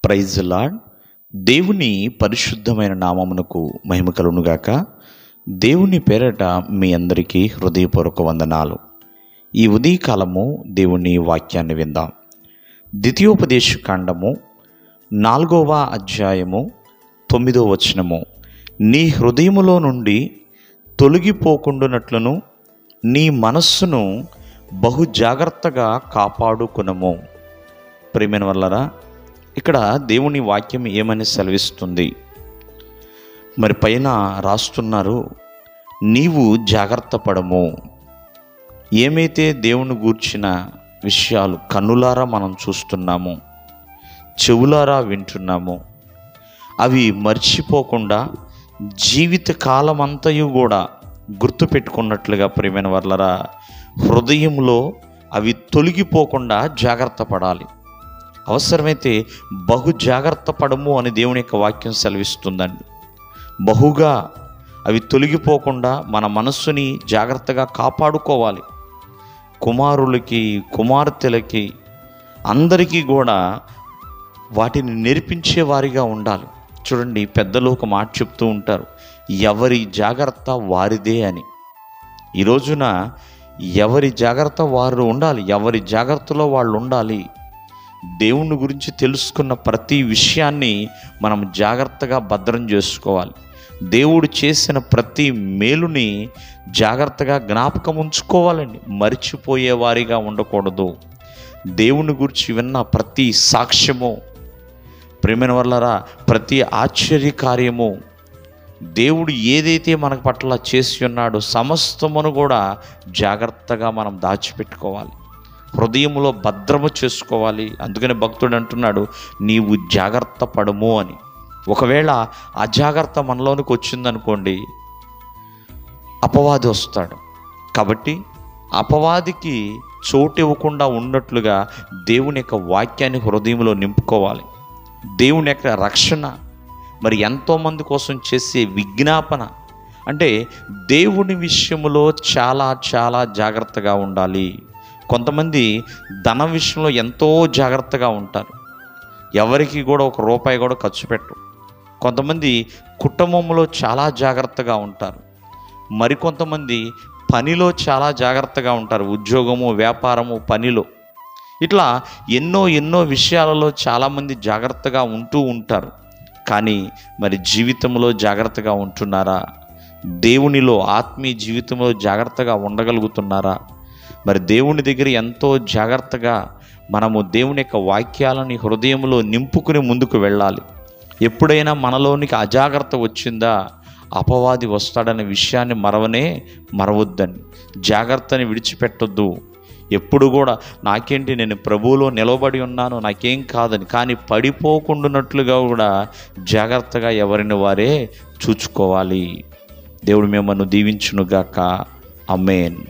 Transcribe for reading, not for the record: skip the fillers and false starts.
Praise lord. దేవుని పరిశుద్ధమైన నామమునకు మహిమ కలుగునుగాక. దేవుని పేరట మీ అందరికీ హృదయపూర్వక వందనాలు. ఈ ఉదయకాలము దేవుని వాక్యాన్ని విందాం. ద్వితీయోపదేశ కాండము 4వ అధ్యాయము 9వ వచనము. నీ హృదయములో నుండి తొలగిపోకుండానట్లును నీ మనస్సును బహు జాగ్రత్తగా కాపాడుకునము. ప్రియమైన వాళ్ళరా, ఇక్కడ దేవుని వాక్యం ఏమని సెలవిస్తుంది? మరి పైన రాస్తున్నారు, నీవు జాగ్రత్త పడము. ఏమైతే దేవుని గూర్చిన విషయాలు కన్నులారా మనం చూస్తున్నాము, చెవులారా వింటున్నాము, అవి మర్చిపోకుండా జీవిత కాలమంతయు కూడా గుర్తుపెట్టుకున్నట్లుగా ప్రియమైన వాళ్ళరా, హృదయంలో అవి తొలగిపోకుండా జాగ్రత్త పడాలి. అవసరమైతే బహు జాగ్రత్త పడము అని దేవుని యొక్క వాక్యం సెలవిస్తుందండి. బహుగా అవి తొలగిపోకుండా మన మనస్సుని జాగ్రత్తగా కాపాడుకోవాలి. కుమారులకి, కుమార్తెలకి, అందరికీ కూడా వాటిని నేర్పించే వారిగా ఉండాలి. చూడండి, పెద్దలు ఒక మాట చెప్తూ ఉంటారు, ఎవరి జాగ్రత్త వారిదే అని. ఈ రోజున ఎవరి జాగ్రత్త వారు ఉండాలి, ఎవరి జాగ్రత్తలో వాళ్ళు ఉండాలి. దేవుని గురించి తెలుసుకున్న ప్రతి విషయాన్ని మనం జాగ్రత్తగా భద్రం చేసుకోవాలి. దేవుడు చేసిన ప్రతి మేలుని జాగ్రత్తగా జ్ఞాపకం ఉంచుకోవాలండి. మరిచిపోయే వారిగా ఉండకూడదు. దేవుని గురించి విన్న ప్రతి సాక్ష్యము, ప్రేమైన వాళ్ళరా, ప్రతి ఆశ్చర్యకార్యము, దేవుడు ఏదైతే మన పట్ల చేసి ఉన్నాడో సమస్తమును కూడా జాగ్రత్తగా మనం దాచిపెట్టుకోవాలి, హృదయంలో భద్రము చేసుకోవాలి. అందుకని భక్తుడు అంటున్నాడు, నీవు జాగ్రత్త పడము అని. ఒకవేళ అజాగ్రత్త మనలోనికి వచ్చిందనుకోండి, అపవాది వస్తాడు. కాబట్టి అపవాదికి చోటు ఇవ్వకుండా ఉన్నట్లుగా దేవుని యొక్క వాక్యాన్ని హృదయంలో నింపుకోవాలి. దేవుని యొక్క రక్షణ, మరి ఎంతోమంది కోసం చేసే విజ్ఞాపన, అంటే దేవుని విషయంలో చాలా చాలా జాగ్రత్తగా ఉండాలి. కొంతమంది ధన విషయంలో ఎంతో జాగ్రత్తగా ఉంటారు, ఎవరికి కూడా ఒక రూపాయి కూడా ఖర్చు పెట్టరు. కొంతమంది కుటుంబంలో చాలా జాగ్రత్తగా ఉంటారు. మరికొంతమంది పనిలో చాలా జాగ్రత్తగా ఉంటారు, ఉద్యోగము, వ్యాపారము, పనిలో. ఇట్లా ఎన్నో విషయాలలో చాలామంది జాగ్రత్తగా ఉంటూ ఉంటారు. కానీ మరి జీవితంలో జాగ్రత్తగా ఉంటున్నారా? దేవునిలో, ఆత్మీయ జీవితంలో జాగ్రత్తగా ఉండగలుగుతున్నారా? మరి దేవుని దగ్గర ఎంతో జాగ్రత్తగా మనము దేవుని యొక్క వాక్యాలని హృదయంలో నింపుకుని ముందుకు వెళ్ళాలి. ఎప్పుడైనా మనలోనికి అజాగ్రత్త వచ్చిందా, అపవాది వస్తాడనే విషయాన్ని మరవద్దండి. జాగ్రత్తని విడిచిపెట్టొద్దు. ఎప్పుడు కూడా నాకేంటి, నేను ప్రభువులో నిలబడి ఉన్నాను, నాకేం కాదని, కానీ పడిపోకుండానట్లుగా కూడా జాగ్రత్తగా ఎవరిని వారే చూచుకోవాలి. దేవుడు మిమ్మల్ని దీవించునుగాక. ఆమేన్.